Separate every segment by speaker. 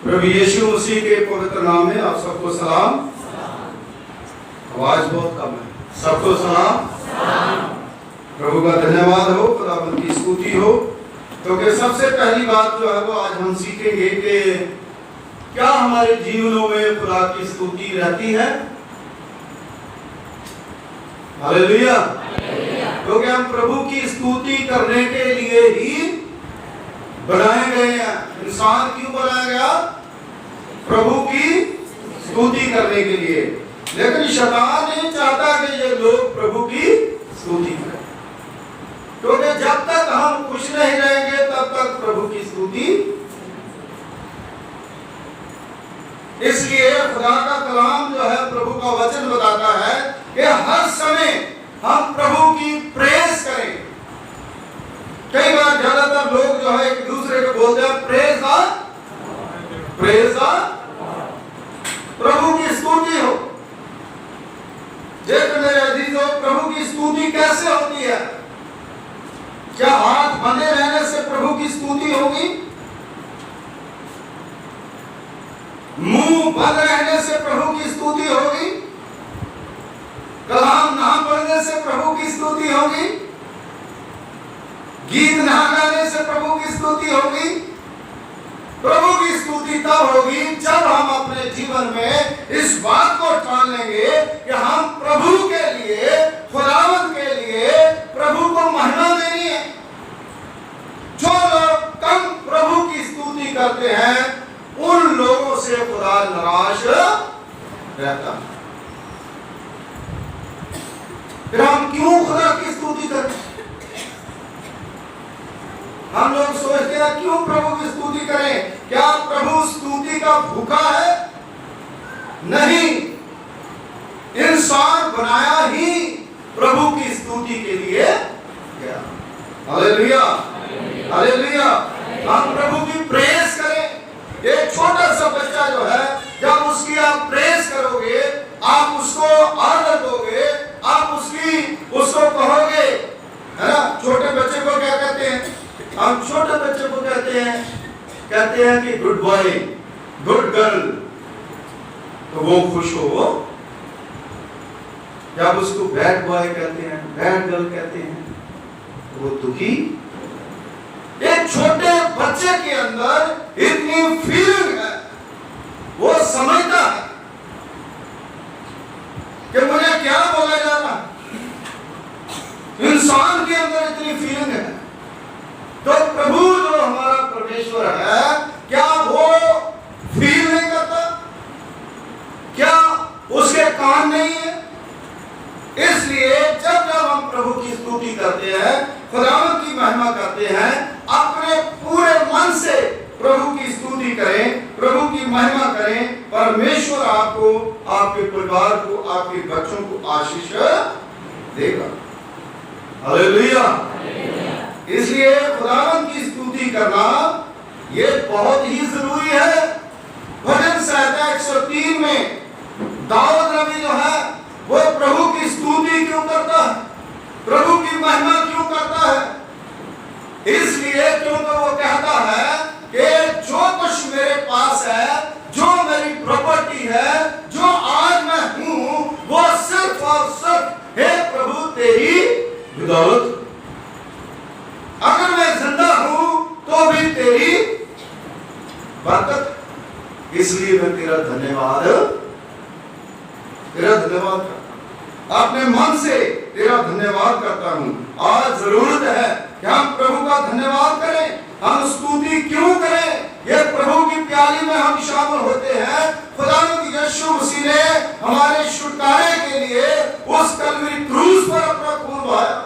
Speaker 1: प्रभु यीशु मसीह के पवित्र नाम में आप सबको सलाम। आवाज बहुत कम है। सबको सलाम। प्रभु का धन्यवाद हो, खुदावंद की स्तुति हो। क्योंकि सबसे पहली बात जो है वो आज हम सीखेंगे कि क्या हमारे जीवनों में खुदा की स्तुति रहती है। हालेलुया। क्योंकि हम प्रभु की स्तुति करने के लिए ही बनाए गए हैं। इंसान क्यों बनाया गया? प्रभु की स्तुति करने के लिए। लेकिन शैतान नहीं चाहता कि ये लोग प्रभु की स्तुति करें, क्योंकि जब तक हम खुश नहीं रहेंगे तब तक प्रभु की स्तुति। इसलिए खुदा का कलाम जो है, प्रभु का वचन बताता है कि हर समय हम प्रभु की प्रेज करें। कई बार ज्यादातर लोग जो है एक दूसरे को बोलते हैं प्रेज प्रभु की स्तुति हो। देखो मेरे अजीजों, प्रभु की स्तुति कैसे होती है? क्या हाथ बंधे रहने से प्रभु की स्तुति होगी? मुंह बंद रहने से प्रभु की स्तुति होगी? कलाम ना पढ़ने से प्रभु की स्तुति होगी? गीत ना गाने से प्रभु की स्तुति होगी? प्रभु की स्तुति तब होगी जब हम अपने जीवन में इस बात को ठान लेंगे कि हम प्रभु के लिए, खुदावंद के लिए प्रभु को महिमा देनी है। जो लोग कम प्रभु की स्तुति करते हैं उन लोगों से खुदा नाराज रहता है। फिर हम क्यों खुदा की स्तुति करते? हम लोग सोचते हैं क्यों प्रभु की स्तुति करें? क्या प्रभु स्तुति का भूखा है? नहीं, इंसान बनाया ही प्रभु की स्तुति के लिए गया। Hallelujah, hallelujah. हम प्रभु की प्रेज करें। एक छोटा सा बच्चा जो है, जब उसकी आप प्रेज करोगे, आप उसको आदर दोगे, आप उसको कहोगे, है ना? छोटे बच्चे को क्या कहते हैं? हम छोटे बच्चे को कहते हैं कि गुड बॉय, गुड गर्ल, तो वो खुश हो। जब उसको बैड बॉय कहते हैं, बैड गर्ल कहते हैं, तो वो दुखी। एक छोटे बच्चे के अंदर इतनी फीलिंग है, वो समझता है कि मुझे क्या बोला जा रहा है। इंसान के अंदर इतनी फीलिंग है। तो प्रभु जो हमारा परमेश्वर है, क्या वो फील नहीं करता? क्या उसके कान नहीं है? इसलिए जब हम प्रभु की स्तुति करते हैं, खुदावंद की महिमा करते हैं, अपने पूरे मन से प्रभु की स्तुति करें, प्रभु की महिमा करें, परमेश्वर आपको, आपके परिवार को, आपके बच्चों को आशीष देगा। हालेलुया। इसलिए खुदावंद की स्तुति करना ये बहुत ही जरूरी है। भजन संहिता 103 में दाऊद नबी जो है वो प्रभु की स्तुति क्यों करता है? प्रभु की महिमा क्यों करता है? इसलिए क्योंकि वो कहता है कि जो कुछ मेरे पास है, जो मेरी प्रॉपर्टी है, जो आज मैं हूं, वो सिर्फ और सिर्फ हे प्रभु तेरी बदौलत। अगर मैं जिंदा हूं तो भी तेरी बरकत। इसलिए मैं तेरा धन्यवाद करता हूं, अपने मन से तेरा धन्यवाद करता हूं। आज जरूरत है कि हम प्रभु का धन्यवाद करें। हम स्तुति क्यों करें? ये प्रभु की प्याली में हम शामिल होते हैं। खुदावंद यीशु मसीह ने हमारे छुटकारे के लिए उस कलवरी क्रूस पर अपना खून बहाया।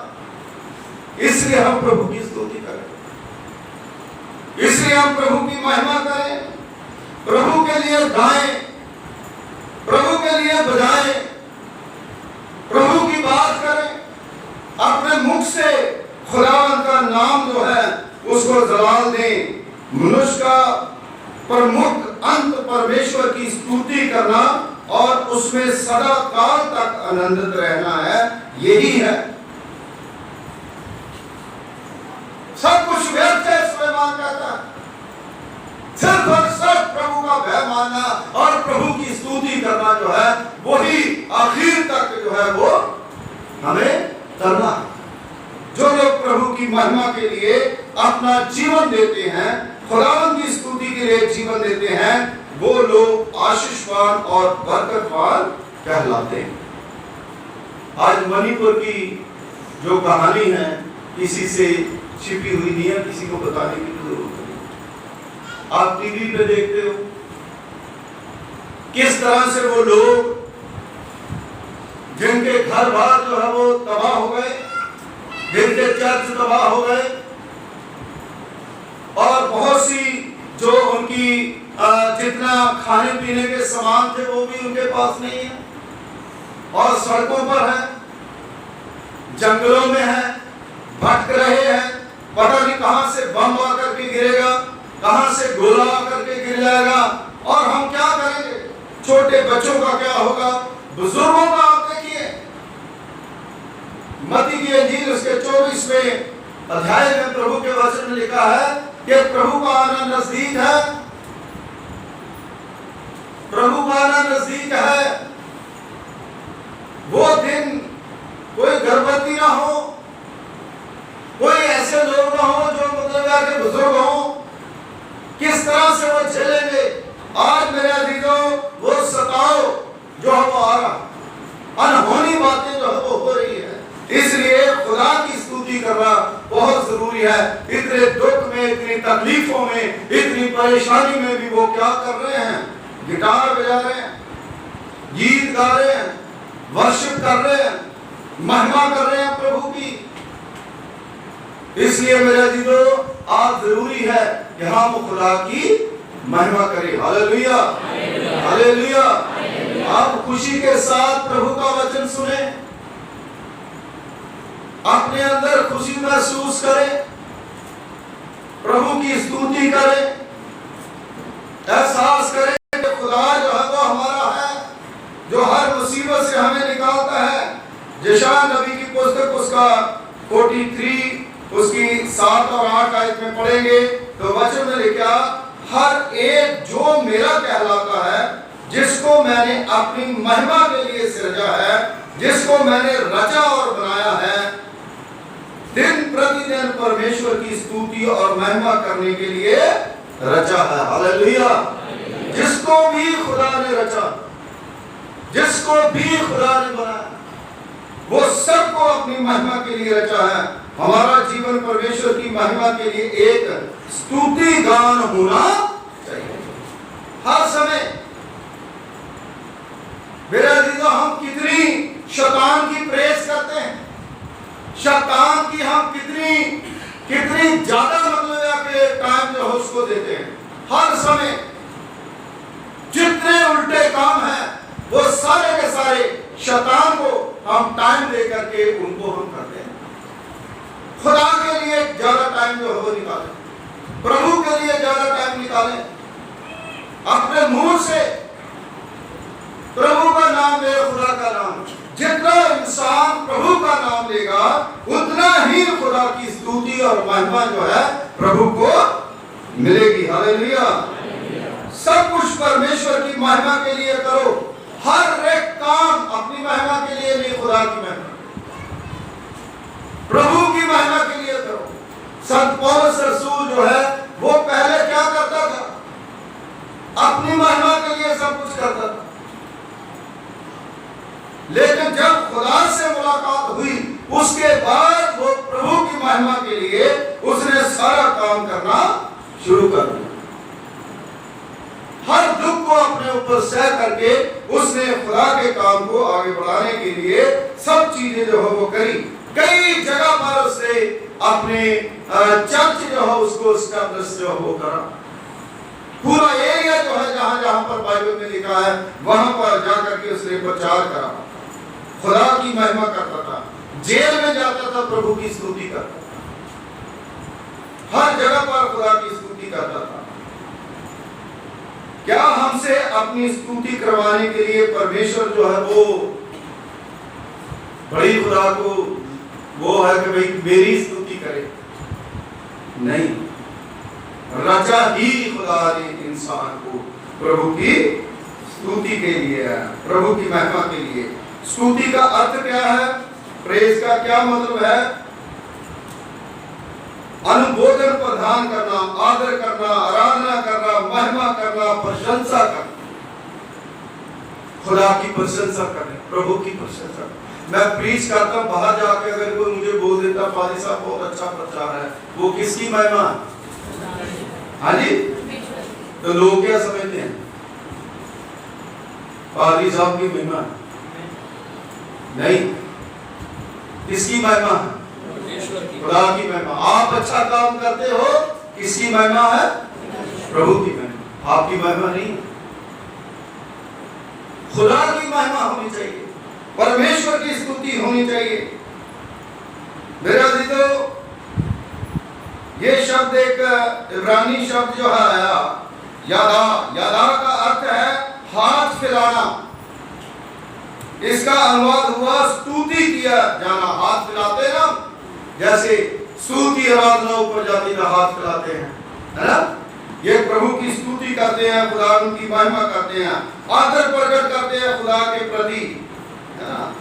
Speaker 1: इसलिए हम प्रभु की स्तुति करें, इसलिए हम प्रभु की महिमा करें, प्रभु के लिए गाएं, प्रभु के लिए बजाएं, प्रभु की बात करें, अपने मुख से खुदावंद का नाम जो है उसको जलाल दें। मनुष्य का प्रमुख अंत परमेश्वर की स्तुति करना और उसमें सदा काल तक आनंदित रहना है। यही है, सब कुछ व्यर्थ है। सुलेमान कहता है सिर्फ और सिर्फ प्रभु का भय मानना और प्रभु की स्तुति करना जो है वही आखिर तक जो है वो हमें करना। जो लोग प्रभु की महिमा के लिए अपना जीवन देते हैं, खुदावंद की स्तुति के लिए जीवन देते हैं, वो लोग आशीषवान और बरकतवान कहलाते हैं। आज मणिपुर की जो कहानी है किसी से छिपी हुई नहीं है, किसी को बताने की जरूरत नहीं। आप टीवी पे देखते हो किस तरह से वो लोग जिनके घर बार जो है वो तबाह हो गए, जिनके चर्च तबाह हो गए, और बहुत सी जो उनकी जितना खाने पीने के सामान थे वो भी उनके पास नहीं है, और सड़कों पर है, जंगलों में है, भटक रहे हैं। पता नहीं कहां से बम आकर के गिरेगा, कहां से गोला आकर के गिर जाएगा, और हम क्या करेंगे? छोटे बच्चों का क्या होगा, बुजुर्गों का? आप देखिए मत्ती की इंजील उसके 24वें अध्याय में प्रभु के वचन में लिखा है कि प्रभु का आना नजदीक है, प्रभु का आना नजदीक है। वो दिन कोई गर्भवती ना हो, कोई ऐसे लोग ना हो जो मतलब के बुजुर्ग हो, किस तरह से वो झेलेंगे? आज मेरे अजीजों वो सताओ जो है वो आ रहा, अनहोनी बातें जो है वो हो रही है, इसलिए खुदा की स्तुति करना बहुत जरूरी है। इतने दुख में, इतनी तकलीफों में, इतनी परेशानी में भी वो क्या कर रहे हैं? गिटार बजा रहे हैं, गीत गा रहे हैं, वर्शिप कर रहे हैं, महिमा कर रहे हैं प्रभु की। इसलिए मेरे अजीजों आज जरूरी है कि हम खुदा की महिमा करें। Hallelujah, hallelujah. आप खुशी के साथ प्रभु का वचन सुने, अपने अंदर खुशी महसूस करें, प्रभु की स्तुति करें, एहसास करें कि खुदा जो है वो हमारा है, जो हर मुसीबत से हमें निकालता है। यशायाह नबी की पुस्तक उसका 43 उसकी 7 और 8 आयत में पढ़ेंगे तो वचन में लिखा, हर एक जो मेरा कहलाता है, जिसको मैंने अपनी महिमा के लिए सृजा है, जिसको मैंने रचा और बनाया है, दिन प्रतिदिन परमेश्वर की स्तुति और महिमा करने के लिए रचा है। हालेलुया। जिसको भी खुदा ने रचा, जिसको भी खुदा ने बनाया, वो सबको अपनी महिमा के लिए रचा है। हमारा जीवन परमेश्वर की महिमा के लिए एक स्तुति गान होना चाहिए हर समय। मेरे अजीजों, हम कितनी शैतान की प्रेस करते हैं, शैतान की हम कितनी ज्यादा मतलब के टाइम जो है उसको देते हैं। हर समय जितने उल्टे काम हैं वो सारे के सारे शैतान को हम टाइम दे करके उनको हम करते हैं। खुदा के लिए ज्यादा टाइम जो है वो निकालें, प्रभु के लिए ज्यादा टाइम निकालें। अपने मुंह से प्रभु का नाम ले, खुदा का नाम। जितना इंसान प्रभु का नाम लेगा उतना ही खुदा की स्तुति और महिमा जो है प्रभु को मिलेगी। हालेलुया। सब कुछ परमेश्वर की महिमा के लिए करो, हर एक काम अपनी महिमा के लिए नहीं, खुदा की महिमा, प्रभु की महिमा के लिए करो। संत पौलुस रसूल जो है वो पहले क्या करता था? अपनी महिमा के लिए सब कुछ करता था, लेकिन जब खुदा से मुलाकात हुई उसके बाद वो प्रभु की महिमा के लिए उसने सारा काम करना शुरू कर दिया। हर दुख को अपने ऊपर सह करके उसने खुदा के काम को आगे बढ़ाने के लिए सब चीजें जो है वो करी। कई जगह पर उसने अपने चर्च जो है उसको एस्टैब्लिश जो है वो करा। पूरा एरिया जो है जहां जहां पर बाइबल में लिखा है वहां पर जाकर के उसने प्रचार करा, खुदा की महिमा करता था। जेल में जाता था, प्रभु की स्तुति करता था, हर जगह पर खुदा की स्तुति करता था। क्या हमसे अपनी स्तुति करवाने के लिए परमेश्वर जो है वो बड़ी खुदा को वो है कि भाई मेरी स्तुति करे? नहीं, रचा ही खुदा ने इंसान को प्रभु की स्तुति के लिए है, प्रभु की महिमा के लिए। स्तुति का अर्थ क्या है? प्रेज का क्या मतलब है? अनुमोदन प्रदान करना, आदर करना, आराधना करना, महिमा करना, प्रशंसा करना, खुदा की प्रशंसा करना, प्रभु की प्रशंसा। मैं प्रीच करता हूं, बाहर जाके अगर कोई मुझे बोल देता पादी साहब बहुत अच्छा प्रचार है, वो किसकी महिमा? हाँ जी, तो लोग क्या समझते हैं? पादी साहब की महिमा नहीं, किसकी महिमा है? खुदा की महिमा। आप अच्छा काम करते हो, किसकी महिमा है? प्रभु की महिमा, आपकी महिमा नहीं। खुदा की महिमा होनी चाहिए, परमेश्वर की स्तुति होनी चाहिए। मेरा अजीजों, ये शब्द एक इब्रानी शब्द जो है आया, यादा, यादा का अर्थ है हाथ फैलाना। इसका अनुवाद हुआ स्तुति किया जाना। हाथ फैलाते ना, जैसे स्तुति आराधना ऊपर जाती है, हाथ फैलाते हैं, है ना? ये प्रभु की स्तुति करते हैं, खुदा की महिमा करते हैं, आदर प्रकट करते हैं खुदा के प्रति, है ना?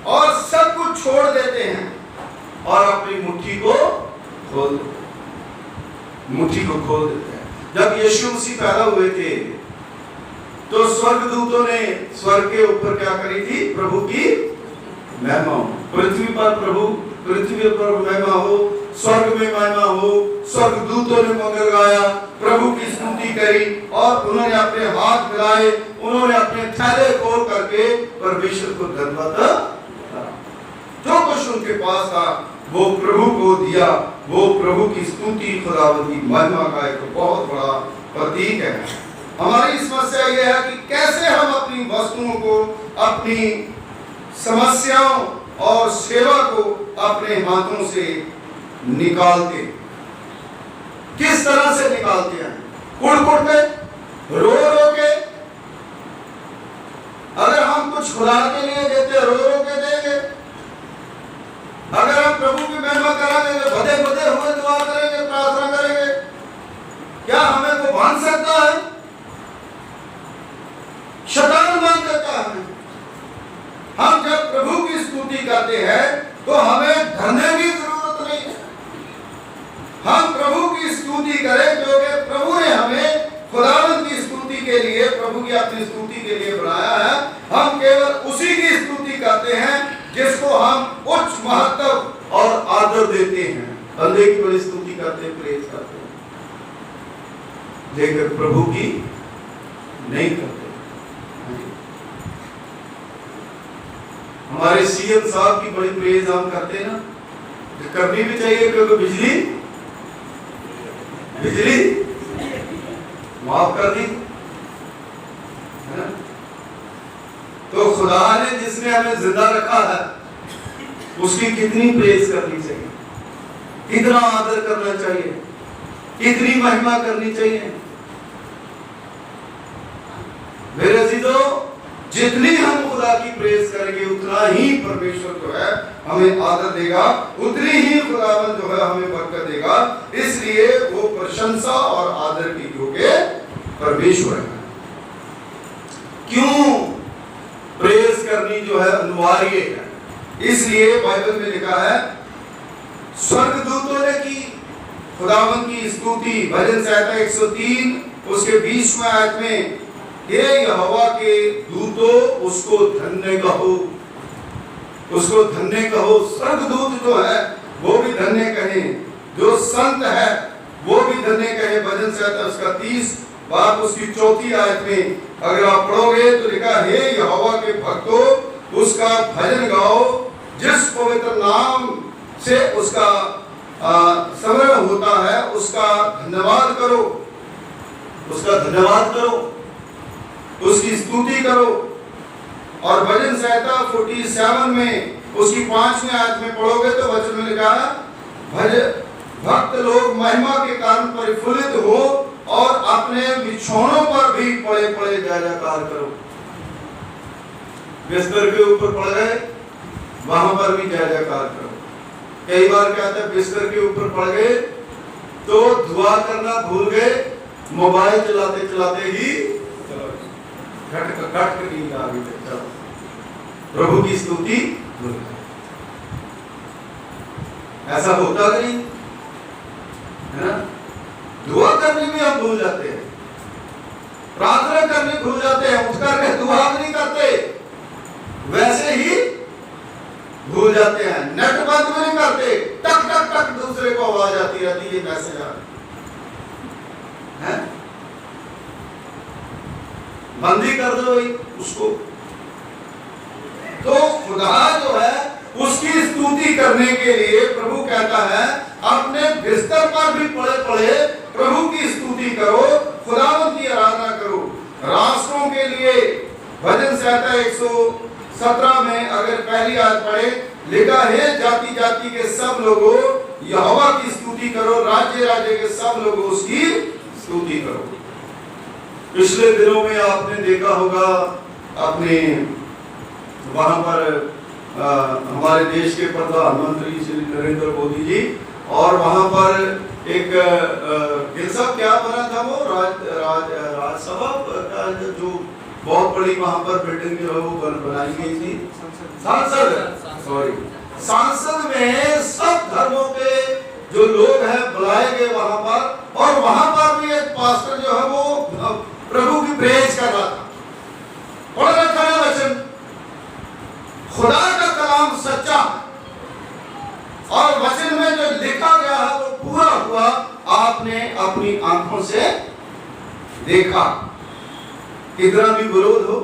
Speaker 1: और सब कुछ छोड़ देते हैं और अपनी मुट्ठी को खोल देते हैं, मुट्ठी को खोल देते हैं। जब यीशु मसीह पैदा हुए थे तो स्वर्गदूतों ने स्वर्ग के ऊपर क्या करी थी? प्रभु की महिमा हो। पृथ्वी पर प्रभु, पृथ्वी पर महिमा हो, स्वर्ग में महिमा हो। स्वर्गदूतों ने मंगल गाया, प्रभु की स्तुति करी और उन्होंने अपने हाथ मिलाए, उन्होंने अपने थैले खोल करके परमेश्वर को धन्यवाद करा। जो कुछ उनके पास था वो प्रभु को दिया। वो प्रभु की स्तुति, खुदावंद की महिमा का एक बहुत बड़ा प्रतीक है। हमारी समस्या यह है कि कैसे हम अपनी वस्तुओं को, अपनी समस्याओं और सेवा को अपने हाथों से निकालते, किस तरह से निकालते हैं? कुड़-कुड़ के, रो-रो के। अगर हम कुछ खुदा के लिए देते, रो-रो के देंगे। अगर हम प्रभु की महिमा कराएंगे, भदे-भदे हुए दुआ करेंगे, प्रार्थना करेंगे, क्या हमें वो बांध सकता है? शैतान बांध देता है। हम जब प्रभु की स्तुति करते हैं तो हमें धरने की जरूरत नहीं है। हम प्रभु की स्तुति करें क्योंकि प्रभु ने हमें खुदावंद की स्तुति के लिए, प्रभु की अपनी स्तुति के लिए बनाया है। हम केवल उसी की स्तुति करते हैं जिसको हम उच्च महत्व और आदर देते हैं। बंदे की बड़ी स्तुति करते हैं, प्रेज करते हैं, लेकिन प्रभु की नहीं करते। हमारे सीएम साहब की बड़ी प्रेज हम करते हैं ना, करनी भी चाहिए क्योंकि बिजली माफ कर दी, है ना? तो खुदा ने जिसने हमें जिंदा रखा है उसकी कितनी प्रेज करनी चाहिए, कितना आदर करना चाहिए, कितनी महिमा करनी चाहिए। मेरे अजीजों, जितनी हम खुदा की प्रेज करेंगे उतना ही परमेश्वर जो है हमें आदर देगा, उतनी ही खुदावंद जो है हमें बरकत देगा। इसलिए वो प्रशंसा और आदर की योग्य परमेश्वर है। क्यों प्रेज करनी जो है अनिवार्य है? इसलिए बाइबल में लिखा है, स्वर्गदूतों ने की खुदावंद की स्तुति। भजन संहिता 103 उसके 20वें आयत में, हे यहोवा के दूतों उसको धन्य कहो, उसको धन्य कहो। स्वर्गदूत जो है वो भी धन्य कहे, जो संत है वो भी धन्य कहे। भजन संहिता उसका 30 बात उसकी 4थी आयत में अगर आप पढ़ोगे तो लिखा, हे यहोवा के भक्तों उसका भजन गाओ, जिस पवित्र नाम से उसका स्मरण होता है उसका धन्यवाद करो, उसका धन्यवाद करो, उसकी स्तुति करो। और भजन संहिता 47 में उसकी 5वें आयत में पढ़ोगे तो वचन में लिखा है, भक्त लोग महिमा के कारण परिफुल्लित हो और अपने बिछौनों पर भी पड़े पड़े जय जयकार करो। बिस्तर के ऊपर पड़ गए, वहां पर भी जय जयकार करो। कई बार क्या होता है, बिस्तर के ऊपर पड़ गए तो दुआ करना भूल गए, मोबाइल चलाते चलाते ही घट नींद आ गई। चलो प्रभु की स्तुति भूल गए। ऐसा होता नहीं है ना? दुआ करने में हम भूल जाते हैं, प्रार्थना करने भूल जाते हैं, उठ करके दुआ नहीं करते, वैसे ही भूल जाते हैं। नेट बंद भी नहीं करते, टक टक टक दूसरे को आवाज आती रहती है, मैसेज आ है, बंदी कर दो भाई उसको। तो खुदा जो है उसकी स्तुति करने के लिए प्रभु कहता है अपने बिस्तर पर भी पड़े पड़े प्रभु की स्तुति करो, खुदावंद की आराधना करो। राष्ट्रों के लिए भजन संहिता 117 में अगर पहली आयत पढ़े, लिखा है जाति जाति के सब लोगों यहोवा की स्तुति करो, राज्य राज्य के सब लोगों उसकी स्तुति करो। पिछले दिनों में आपने देखा होगा अपने वहां पर हमारे देश के प्रधानमंत्री श्री नरेंद्र मोदी जी, और वहां पर एक गिलसा क्या बना था वो राज्यसभा का जो बहुत बड़ी वहां पर बिल्डिंग जो है वो बनाई गई थी, सांसद में सब धर्मों के जो लोग हैं बुलाए गए वहां पर, और वहां पर भी एक पास्टर जो है वो प्रभु की प्रेज कर रहा था। पढ़ रखा है वचन, खुदा का कलाम सच्चा और वचन में जो लिखा गया है वो पूरा हुआ, आपने अपनी आंखों से देखा। कितना भी विरोध हो,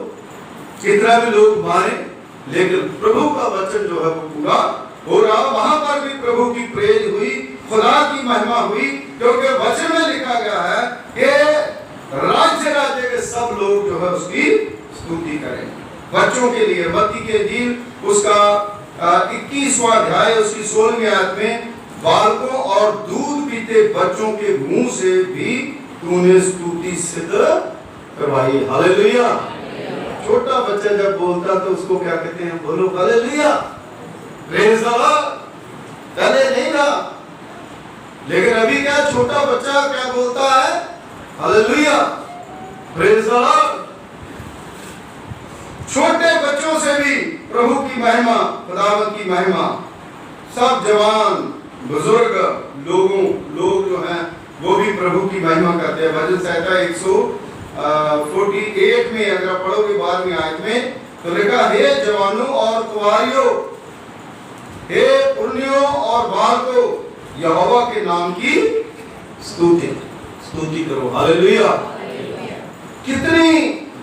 Speaker 1: कितना भी लोग मारे, लेकिन प्रभु का वचन जो है वो पूरा हो रहा। वहां पर भी प्रभु की प्रेज हुई, खुदा की महिमा हुई, क्योंकि वचन में लिखा गया है कि राज्य राज्य के सब लोग जो है उसकी स्तुति करें। बच्चों के लिए मत्ती के इंजील उसका 21वां अध्याय उसकी 16वीं आयत में, बालकों और दूध पीते बच्चों के मुंह से भी तूने स्तुति सिद्ध करवाई। हालेलुया। छोटा बच्चा जब बोलता तो उसको क्या कहते हैं? बोलो हालेलुया, प्रेज़ द लॉर्ड। पहले नहीं था, लेकिन अभी क्या छोटा बच्चा क्या बोलता है? Hallelujah, praise the Lord. छोटे बच्चों से भी प्रभु की महिमा, खुदावंद की महिमा, सब जवान बुजुर्ग लोग जो हैं वो भी प्रभु की महिमा करते हैं। भजन संहिता 148 में अगर आप पढ़ोगे 12वीं आयत में तो लिखा, हे जवानों और कुंवारियों, हे पुरनियों और बालकों, यहोवा के नाम की स्तुति करो। हालेलुया। कितनी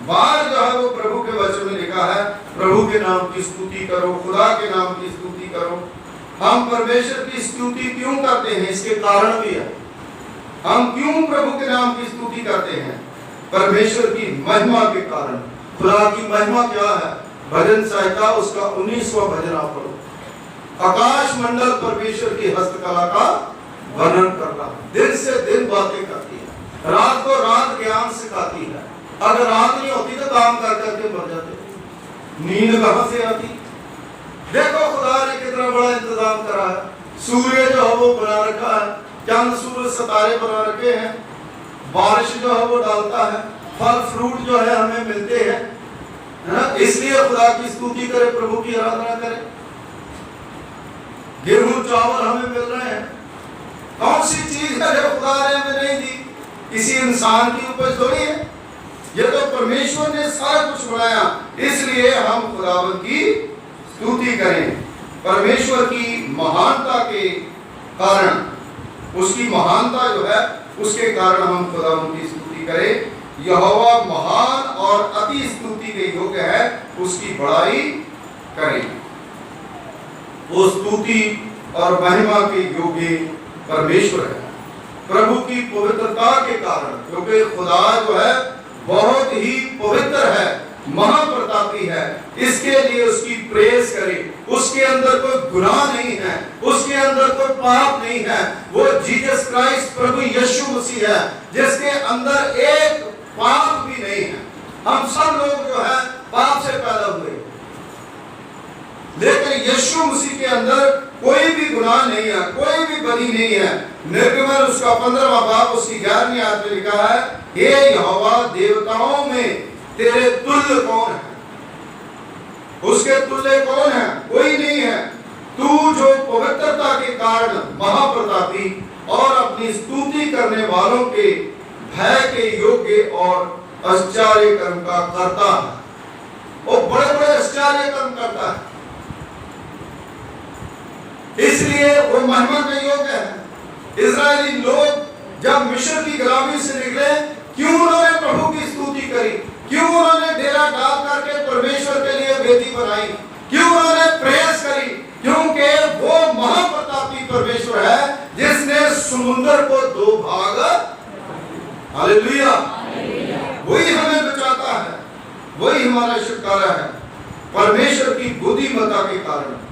Speaker 1: बार जो है वो प्रभु के वचन में लिखा है प्रभु के नाम की स्तुति करो, खुदा के नाम की स्तुति करो। हम परमेश्वर की स्तुति क्यों करते हैं? इसके कारण भी है। हम क्यों प्रभु के नाम की स्तुति करते हैं? परमेश्वर की महिमा के कारण। खुदा की महिमा क्या है? भजन संहिता उसका 19वां भजन आप पढ़ो, आकाश मंडल परमेश्वर की हस्तकला का वर्णन कर रहा है। दिन से दिन बातें करती है, रात को रात ज्ञान सिखाती है। अगर रात नहीं होती तो काम कर करके मर जाते, नींद कहां से आती? देखो खुदा ने कितना बड़ा इंतजाम करा है। सूर्य जो है वो बना रखा है, चंद सूरज सितारे बना रखे हैं, बारिश जो है वो डालता है, फल फ्रूट जो है हमें मिलते हैं, है ना? इसलिए खुदा की स्तुति करें, प्रभु की आराधना करें। गेहूं चावल हमें मिल रहे हैं। कौन सी चीज है जो खुदा ने हमें नहीं दी? किसी इंसान की उपज थोड़ी है, ये तो परमेश्वर ने सारा कुछ बनाया। इसलिए हम खुदावंद की स्तुति करें। परमेश्वर की महानता के कारण, उसकी महानता जो है उसके कारण हम खुदावंद की स्तुति करें। यहोवा महान और अति स्तुति के योग्य है, उसकी बड़ाई करें। वो स्तुति और महिमा के योग्य परमेश्वर है। प्रभु की पवित्रता के कारण, क्योंकि खुदा जो है बहुत ही पवित्र है, महाप्रतापी है, इसके लिए उसकी प्रेज करें। उसके अंदर कोई गुनाह नहीं है, उसके अंदर कोई पाप नहीं है। वो जीसस क्राइस्ट प्रभु यीशु मसीह है जिसके अंदर एक पाप भी नहीं है। हम सब लोग जो है पाप से पैदा हुए, लेकिन यीशु मसीह के अंदर कोई भी गुनाह नहीं है, कोई भी बदी नहीं है। निर्गमन उसका 15वां बाब उसकी 11वीं आयत में लिखा है, हे यहोवा, देवताओं में तेरे तुल्य कौन है? उसके तुल्य कौन है? कोई नहीं है। तू जो पवित्रता के कारण महाप्रतापी और अपनी स्तुति करने वालों के भय के योग्य और आश्चर्य कर्म का करता है। वो बड़े बड़े आश्चर्य कर्म करता है, इसलिए वो महिमा के योग्य है। इजरायली लोग जब मिस्र की गुलामी से निकले, क्यों उन्होंने प्रभु की स्तुति करी? क्यों उन्होंने डेरा डाल करके परमेश्वर के लिए वेदी बनाई? क्यों उन्होंने प्रेस करी? क्योंकि वो महाप्रतापी परमेश्वर है जिसने समुद्र को 2 भाग, हालेलुया, वही हमें बचाता है, वही हमारा छुटकारा है। परमेश्वर की बुद्धिमत्ता के कारण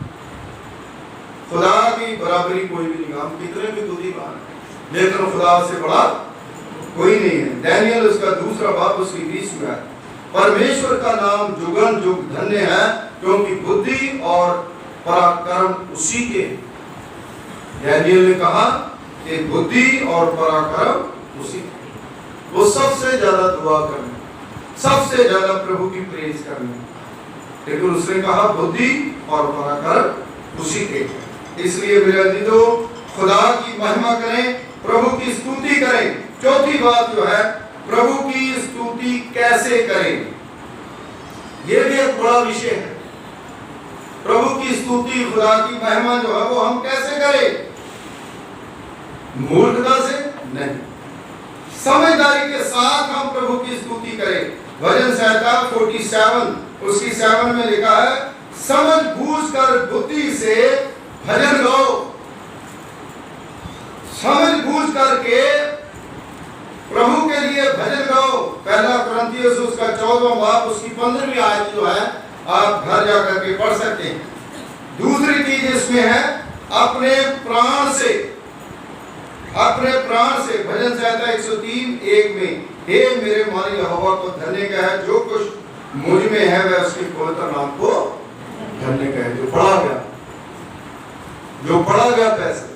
Speaker 1: खुदा की बराबरी कोई भी नहीं। हम कितने भी बुद्धिमान हैं, लेकिन खुदा से बड़ा कोई नहीं है। दानियल उसका 2 बाब उसकी 20 में है, परमेश्वर का नाम जुगन जुग धन्य है, क्योंकि बुद्धि और पराक्रम उसी के। दानियल ने कहा कि बुद्धि और पराक्रम उसी के। वो सबसे ज्यादा दुआ करने, सबसे ज्यादा प्रभु की प्रेज करने, लेकिन उसने कहा बुद्धि और पराक्रम उसी के। इसलिए मेरे तो खुदा की महिमा करें, प्रभु की स्तुति करें। चौथी बात जो है, प्रभु की स्तुति कैसे करें, यह भी एक बड़ा विषय है। प्रभु की स्तुति, खुदा की महिमा जो है वो हम कैसे करें? मूर्खता से नहीं, समझदारी के साथ हम प्रभु की स्तुति करें। भजन संहिता 47 उसकी 7 में लिखा है, समझ बूझ कर बुद्धि से भजन गाओ। समझ बूझ करके प्रभु के लिए भजन गाओ। पहला कुरिन्थियों उसका 14वां बाब उसकी 15वीं आयत जो है, आप घर जाकर के पढ़ सकते हैं। दूसरी चीज इसमें है, अपने प्राण से भजन संहिता 103:1 में, हे मेरे मालिक यहोवा को धन्य कह, जो कुछ मुझ में है वह उसके पवित्र नाम को धन्य कह। जो पढ़ा गया पैसे,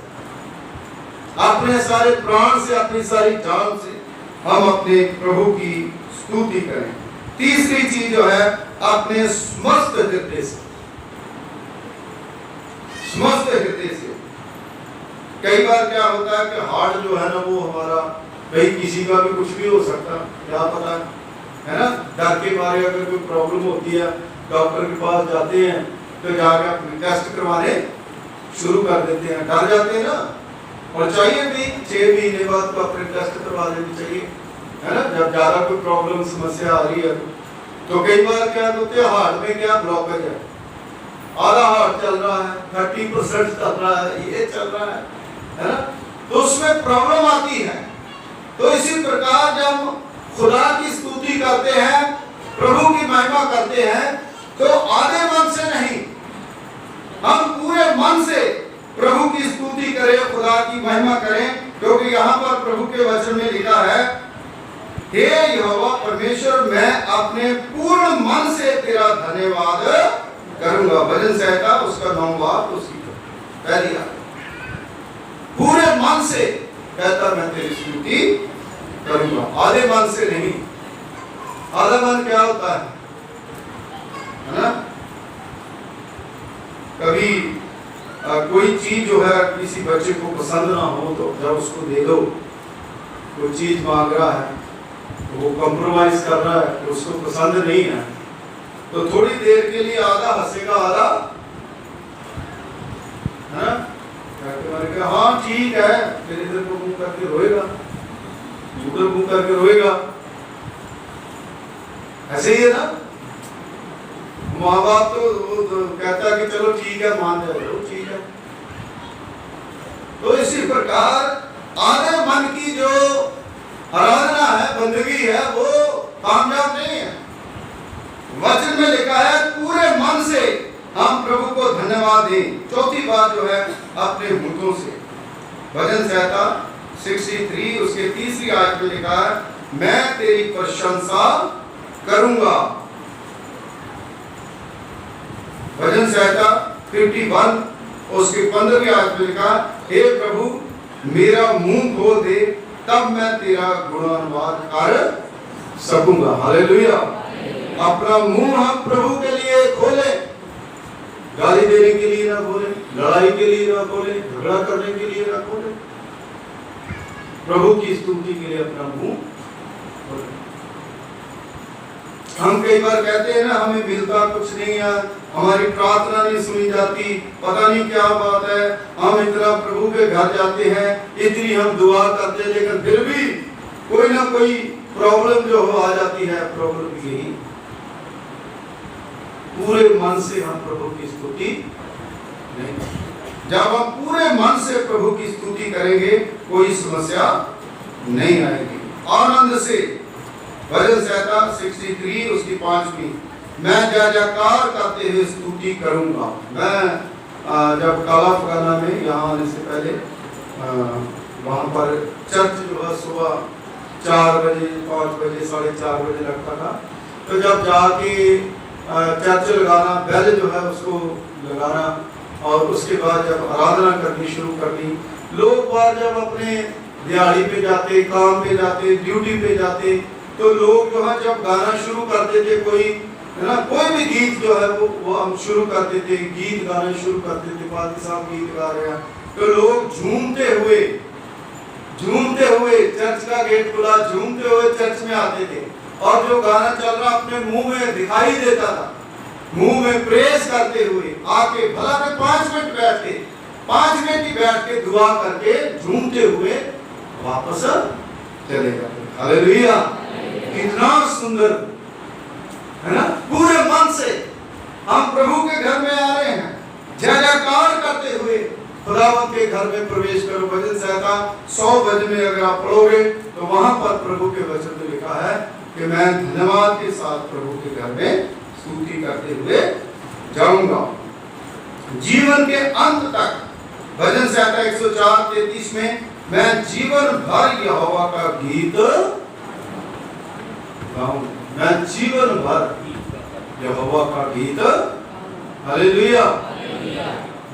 Speaker 1: अपने सारे प्राण से, अपनी सारी जान से हम अपने प्रभु की स्तुति करें। तीसरी चीज जो है, अपने समस्त हृदय से, समस्त हृदय से। कई बार क्या होता है कि हार्ट जो है ना वो हमारा, कहीं किसी का भी कुछ भी हो सकता है, क्या पता है ना। डर के मारे अगर कोई प्रॉब्लम होती है, डॉक्टर के पास जाते हैं तो जाकर अपने टेस्ट करवाने शुरू कर देते हैं, डर जाते हैं ना। और चाहिए भी 6 महीने बाद तो अपने टेस्ट करवा देनी चाहिए, है ना। जब ज्यादा कोई प्रॉब्लम समस्या आ रही है तो कई बार क्या होते हैं, हार्ट में क्या ब्लॉकेज है, आधा हार्ट चल रहा है, 30% चल रहा है, ये चल रहा है ना, तो उसमें प्रॉब्लम आती है। तो इसी प्रकार जब खुदा की स्तुति करते हैं, प्रभु की महिमा करते हैं, तो आधे मन से नहीं, हम पूरे मन से प्रभु की स्तुति करें, खुदा की महिमा करें। क्योंकि यहाँ पर प्रभु के वचन में लिखा है, हे यहोवा परमेश्वर, मैं अपने पूर्ण मन से तेरा धन्यवाद करूंगा। भजन संहिता उसका 9वां बाब उसकी पहली आयत। पूरे मन से कहता मैं तेरी स्तुति करूंगा, आधे मन से नहीं। आधा मन क्या होता है ना। कभी कोई चीज जो है किसी बच्चे को पसंद ना हो, तो जब उसको दे दो, कोई चीज मांग रहा है, तो वो कॉम्प्रोमाइज कर रहा है, तो उसको पसंद नहीं है, तो थोड़ी देर के लिए आधा हंसेगा, आधा है ना, हाँ ठीक है, फिर इधर को मुंह करके रोएगा, उधर मुंह करके रोएगा। ऐसे ही है ना। माँ बाप तो कहता है कि चलो ठीक है, मान जाओ, ठीक है। तो इसी प्रकार आधे मन की जो आराधना है, बंदगी है, वो कामयाब नहीं है। वचन में लिखा है पूरे मन से हम प्रभु को धन्यवाद दें। चौथी बात जो है, अपने मुंहों से। भजन संहिता 63 उसके 3री आयत में लिखा है, मैं तेरी प्रशंसा करूंगा। भजन संहिता 51 उसके 15वीं आयत में लिखा, हे प्रभु मेरा मुंह खोल दे, तब मैं तेरा गुणानुवाद कर सकूंगा। हालेलुया। अपना मुंह हम प्रभु के लिए खोले, गाली देने के लिए ना खोले, लड़ाई के लिए ना खोले, झगड़ा करने के लिए ना खोले, प्रभु की स्तुति के लिए अपना मुंह खोले। हम कई बार कहते हैं ना, हमें मिलता कुछ नहीं है, हमारी प्रार्थना नहीं सुनी जाती, पता नहीं क्या बात है, हम इतना प्रभु के घर जाते हैं, इतनी हम दुआ करते हैं, लेकिन फिर भी कोई ना कोई प्रॉब्लम जो हो आ जाती है। प्रॉब्लम यही, पूरे मन से हम प्रभु की स्तुति नहीं। जब हम पूरे मन से प्रभु की स्तुति करेंगे, कोई समस्या नहीं आएगी। आनंद से, भजन संहिता 63 उसकी 5वीं, मैं जय जयकार करते हुए स्तुति करूंगा। मैं जब काला फगाना में यहाँ आने से पहले वहाँ पर चर्च जो है सुबह 4 बजे 5 बजे 4:30 बजे लगता था, तो जब जाके चर्च लगाना, बेल जो है उसको लगाना, और उसके बाद जब आराधना करनी शुरू करनी, लोग बाहर जब अपने दिहाड़ी पे जाते, काम पे जाते, ड्यूटी पे जाते, तो लोग जो है जब गाना शुरू करते थे, कोई है ना, कोई भी गीत जो है वो हम शुरू करते थे, गीत गाना शुरू करते थे, पादी साहब गीत गा रहे हैं, तो लोग झूमते हुए चर्च का गेट खुला, झूमते हुए चर्च में आते थे, और जो गाना चल रहा अपने मुंह में दिखाई देता था, मुंह में प्रेस करते हुए आके भला में 5 मिनट बैठ के, 5 मिनट ही बैठ के दुआ करके झूमते हुए वापस चले जाते। हालेलुया। कितना सुंदर है ना, पूरे मन से हम प्रभु के घर में आ रहे हैं, जय जयकार करते हुए खुदावंत के घर में प्रवेश करो। भजन संहिता 100 भजन में अगर आप पढ़ोगे तो वहां पर प्रभु के वचन में लिखा है कि मैं धन्यवाद के साथ प्रभु के घर में स्तुति करते हुए जाऊंगा जीवन के अंत तक। भजन संहिता 104:33 में, मैं जीवन भर यहोवा का गीत गाऊंगा, मैं जीवन भर यहोवा का गीत, हालेलुया,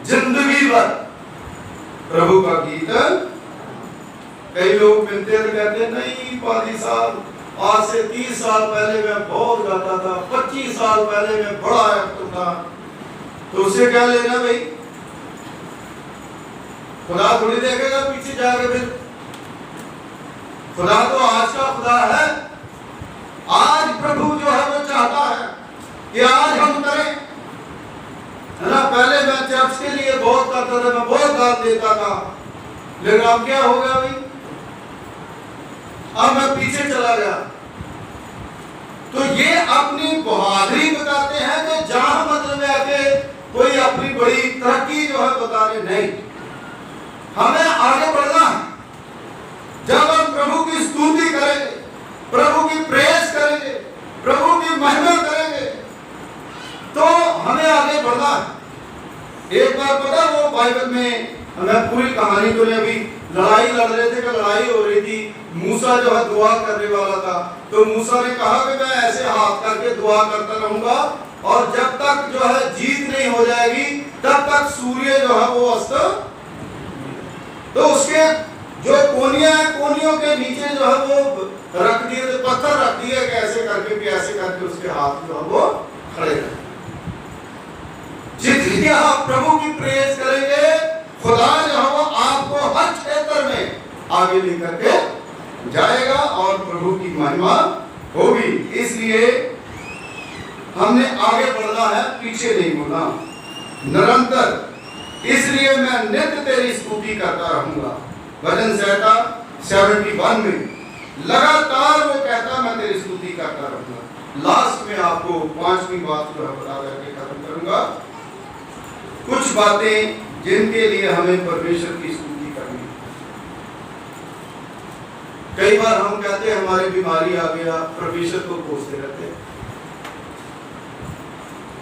Speaker 1: जिंदगी भर प्रभु का गीत। कई लोग मिलते हैं कहते नहीं पादी साहब, आज से 30 साल पहले मैं बहुत गाता था, 25 साल पहले मैं बड़ा एक्टर था, तो उसे क्या लेना भाई, खुदा थोड़ी देखेगा पीछे जाकर। फिर खुदा तो आज का खुदा है, आज प्रभु जो है वो चाहता है कि आज हम करें, है ना। पहले मैं चर्च के लिए बहुत करता था, मैं बहुत दान देता था, लेकिन अब क्या हो गया भाई, अब मैं पीछे चला गया। तो ये अपनी बहादुरी बताते हैं कि जहां मतलब है कि कोई अपनी बड़ी तरक्की जो है बता रहे नहीं, हमें आगे बढ़ना है। जब हम प्रभु की स्तुति करेंगे, प्रभु की प्रेज करेंगे, प्रभु की महिमा करेंगे, तो हमें आगे बढ़ना है। एक बार पता वो बाइबल में, मैं पूरी कहानी तो नहीं, अभी लड़ाई लड़ रहे थे कि लड़ाई हो रही थी, मूसा जो है दुआ करने वाला था, तो मूसा ने कहा कि मैं ऐसे हाथ करके दुआ करता रहूंगा और जब तक जो है जीत नहीं हो जाएगी तब तक सूर्य जो है वो अस्त। तो उसके जो कोनियां हैं, कोनियों के नीचे जो है वो रख दिए, पत्थर रख दिए, कैसे करके भी ऐसे करके उसके हाथ जो है वो खड़े रहे। जितनी आप प्रभु की प्रेज करेंगे, खुदा जो है वो आपको हर क्षेत्र में आगे लेकर के जाएगा और प्रभु की महिमा होगी। इसलिए हमने आगे बढ़ना है, पीछे नहीं मुड़ना, निरंतर। इसलिए मैं नित्य तेरी स्तुति करता रहूंगा। भजन संहिता 71 में लगातार वो कहता मैं तेरी स्तुति करता रहूंगा। लास्ट में आपको 5वीं बात जो है बता करके खत्म करूंगा, कुछ बातें जिनके लिए हमें परमेश्वर की स्तुति करनी है। कई बार हम कहते हैं हमारी बीमारी आ गया, परमेश्वर को कोसते रहते हैं,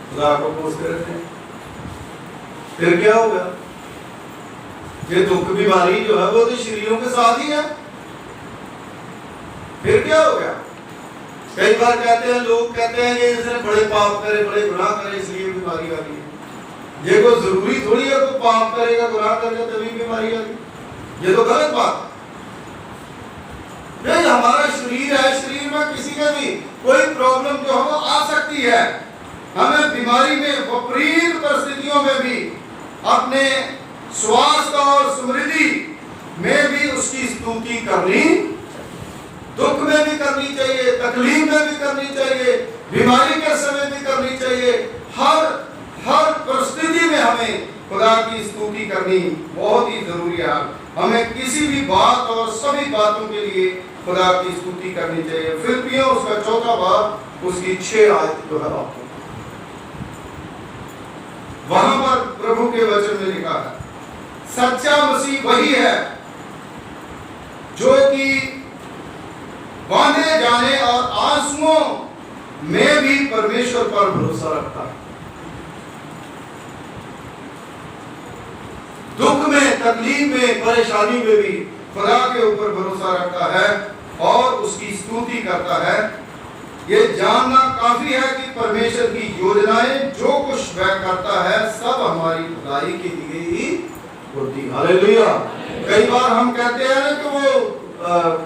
Speaker 1: खुदा को कोसते रहते हैं, फिर क्या होगा? ये दुख बीमारी जो है वो तो शरीरों के साथ ही है, फिर क्या हो गया? कई बार कहते हैं, लोग कहते हैं कि इसने बड़े पाप करे, बड़े गुनाह करे, इसलिए बीमारी आ गई है। ये कोई जरूरी थोड़ी है कोई पाप करेगा, गुनाह करेगा तभी बीमारी आएगी। ये तो गलत बात है। हमारा शरीर है, शरीर में किसी का भी कोई प्रॉब्लम जो है वो आ सकती है। हमें बीमारी में, विपरीत परिस्थितियों में भी अपने स्वास्थ्य और समृद्धि में भी उसकी स्तुति करनी, दुख में भी करनी चाहिए, तकलीफ में भी करनी चाहिए, बीमारी के समय भी करनी चाहिए। हर परिस्थिति में हमें खुदा की स्तुति करनी बहुत ही जरूरी है। हमें किसी भी बात और सभी बातों के लिए खुदा की स्तुति करनी चाहिए। फिलिपियों उसका 4 बाब उसकी 6 आयत जो है आपको वहां पर प्रभु के वचन में लिखा है, सच्चा मसीह वही है जो कि बांधे जाने और आंसुओं में भी परमेश्वर पर भरोसा रखता है। दुख में, तकलीफ में, परेशानी में भी खुदा के ऊपर भरोसा रखता है और उसकी स्तुति करता है। ये जानना काफी है कि परमेश्वर की योजनाएं जो कुछ वह करता है सब हमारी भलाई के लिए ही होती है। हालेलुया। कई बार हम कहते हैं ना कि वो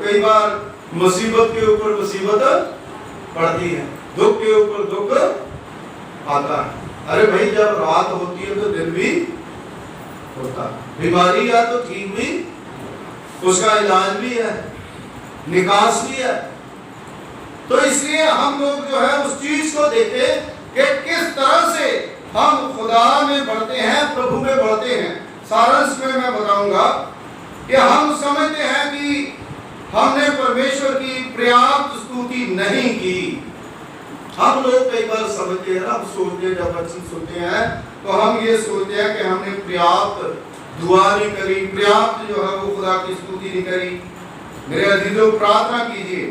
Speaker 1: कई बार मुसीबत के ऊपर मुसीबत पड़ती है, दुख के ऊपर दुख आता है। अरे भाई, जब रात होती है तो दिन भी होता है। बीमारी या तो ठीक भी, उसका इलाज भी है, निकास भी है। तो इसलिए हम लोग जो है उस चीज को देखें कि किस तरह से हम खुदा में बढ़ते हैं, प्रभु में बढ़ते हैं। सारांश में मैं बताऊंगा कि हम समझते हैं कि हमने परमेश्वर की पर्याप्त स्तुति नहीं की। हम लोग कई बार समझते हैं ना, हम सोचते हैं, जब अच्छी सुनते हैं तो हम ये सोचते हैं कि हमने पर्याप्त दुआ नहीं करी, पर्याप्त जो है वो खुदा की स्तुति नहीं करी। मेरे अजीजों, प्रार्थना कीजिए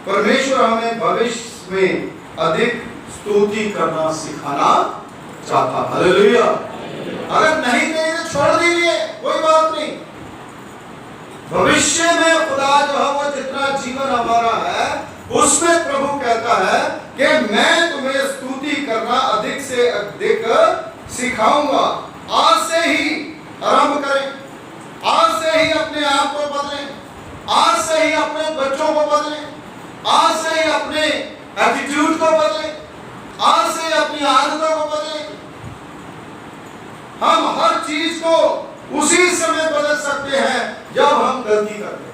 Speaker 1: परमेश्वर हमें भविष्य में अधिक स्तुति करना सिखाना चाहता। हालेलुया। अगर नहीं करें तो छोड़ दीजिए, कोई बात नहीं। भविष्य में खुदा जो है वो जितना जीवन हमारा है उसमें प्रभु कहता है कि मैं तुम्हें स्तुति करना अधिक से अधिक सिखाऊंगा। आज से ही आरंभ करें, आज से ही अपने आप को बदलें, आज से ही अपने बच्चों को बदलें, आज से ही अपने एटीट्यूड को बदलें, आज से ही अपनी आदतों को बदलें। हम हर चीज को उसी समय बदल सकते हैं जब हम गलती करते हैं।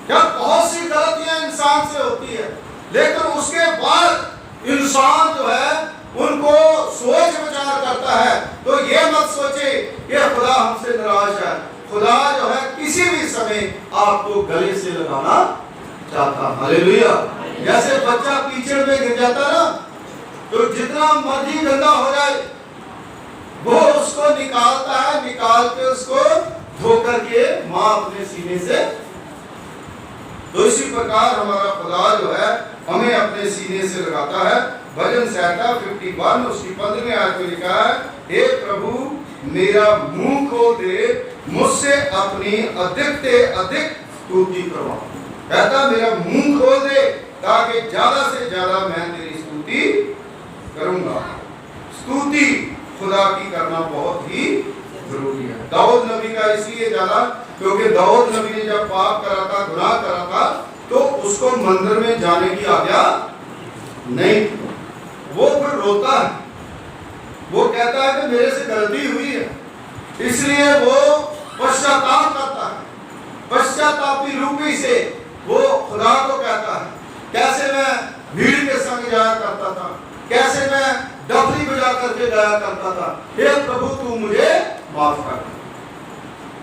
Speaker 1: क्या बहुत सी गलतियां इंसान से होती है, लेकिन उसके बाद इंसान जो है उनको सोच विचार करता है। तो ये मत सोचे कि खुदा हमसे नाराज है। खुदा जो है किसी भी समय आपको गले से लगाना चाहता। हालेलुया। जैसे बच्चा कीचड़ में गिर जाता ना, तो जितना मर्जी गंदा हो जाए वो उसको निकालता है, निकाल के उसको धो करके माँ अपने सीने से। तो इसी प्रकार हमारा खुदा जो है हमें अपने सीने से लगाता है। भजन संहिता 51 उसकी 15वीं आयत में लिखा है, हे प्रभु मेरा मुंह खोल दे, मुझसे अपनी अधिक से अधिक स्तुति करवा। कहता मेरा मुंह खोल दे ताकि ज्यादा से ज्यादा मैं तेरी स्तुति करूंगा। स्तुति खुदा की करना बहुत ही जरूरी है। दाऊद नबी का इसलिए ज्यादा, क्योंकि दाऊद नबी ने जब पाप करा था, गुनाह करा था, तो उसको मंदिर में जाने की आज्ञा नहीं थी। वो फिर रोता है, वो कहता है कि मेरे से गलती हुई है, इसलिए वो पश्चाताप करता है। पश्चातापी रूपी से वो खुदा को कहता है, कैसे मैं भीड़ के संग जाया करता था, कैसे मैं डफली बजा करके गाया करता था, हे प्रभु तू मुझे माफ कर,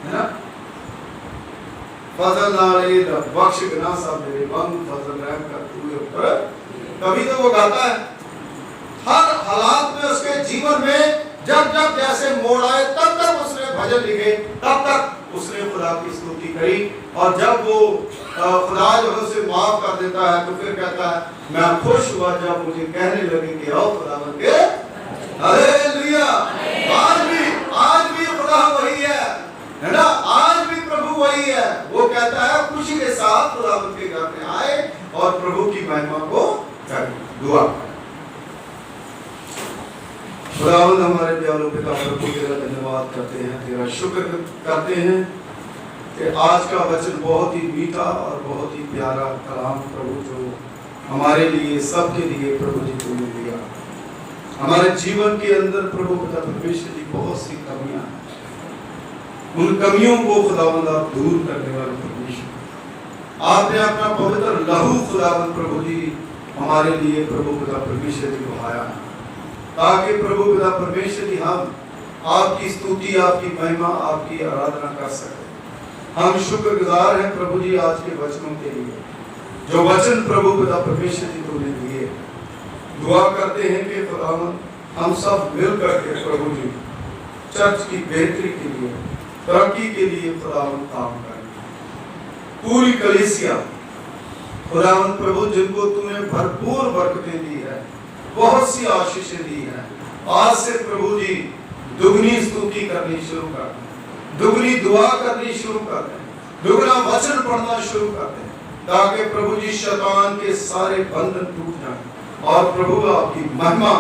Speaker 1: है ना। फजल नाले बख्श बिना सब मेरे बंद फजल रहम कर तू ऊपर। कभी तो वो गाता है हर हालात में, उसके जीवन में जब जब जैसे मोड़ आए तब तक उसने भजन लिखे, तब तक उसने खुदा की स्तुति करी। और जब वो खुदा जो है उसे माफ कर देता है तो फिर कहता है मैं खुश हुआ जब मुझे कहने लगे कि आओ खुदावन के। हालेलुया। आज भी खुदा वही है ना, आज भी प्रभु वही है। वो कहता है खुशी के साथ खुदावन के घर में आए और प्रभु की महिमा को करें। दुआ खुदावंद हमारे दयालु पिता प्रभु तेरा धन्यवाद करते हैं, तेरा शुक्र करते हैं कि आज का वचन बहुत ही मीठा और बहुत ही प्यारा कलाम प्रभु जो हमारे लिए सबके लिए प्रभु जी तुमने दिया। हमारे जीवन के अंदर प्रभु पिता परमेश्वर जी बहुत सी कमियां हैं, उन कमियों को खुदावंद आप दूर करने वाले परमेश्वर, आपने अपना पवित्र लहू खुदावंद प्रभु जी हमारे लिए प्रभु पिता परमेश्वर जी बहाया है, ताकि प्रभु पिता परमेश्वर जी हम आपकी स्तुति, आपकी महिमा, आपकी आराधना कर सकें। हम शुक्रगुजार हैं प्रभु जी आज के वचनों के लिए, जो वचन प्रभु पिता परमेश्वर जी तुमने दिए। दुआ करते हैं कि खुदावंद हम सब मिल करके प्रभु जी चर्च की बेहतरी के लिए, तरक्की के लिए खुदावंद काम करें। पूरी कलीसिया खुदावंद प्रभु जिनको तुमने भरपूर बरकतें दी है, बहुत सी आशीषें दी हैं, आज से प्रभु जी दुगनी स्तुति करनी शुरू कर दें, दुगनी दुआ करनी शुरू कर दें, दुगना वचन पढ़ना शुरू कर दें, ताकि प्रभु जी शैतान के सारे बंधन टूट जाएं और प्रभु आपकी महिमा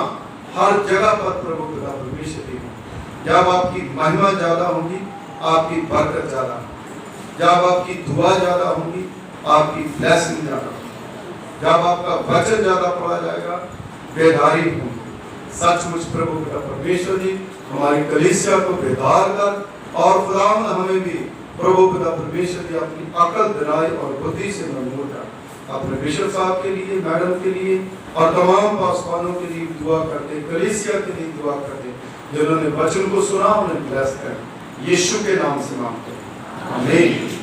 Speaker 1: हर जगह पर प्रभु पिता परमेश्वर जी हो। जब आपकी महिमा ज्यादा होगी, आपकी बरकत ज्यादा होगी, जब आपकी दुआ ज्यादा होगी, आपकी ब्लेसिंग ज्यादा होगी, जब आपका वचन ज्यादा पढ़ा जाएगा, बेदारी होगी। सचमुच प्रभु पिता परमेश्वर जी हमारी कलीसिया को बेदार कर, और खुदावंद हमें भी प्रभु पिता परमेश्वर जी अपनी अकल, दिलाई और बुद्धि से मजबूर कर। अपने बिशप साहब के लिए, मैडम के लिए और तमाम पासवानों के लिए दुआ करते, कलीसिया के लिए दुआ करते, जिन्होंने वचन को सुना उन्हें ब्लेस कर, यीशु के नाम से मांगते हैं, आमीन।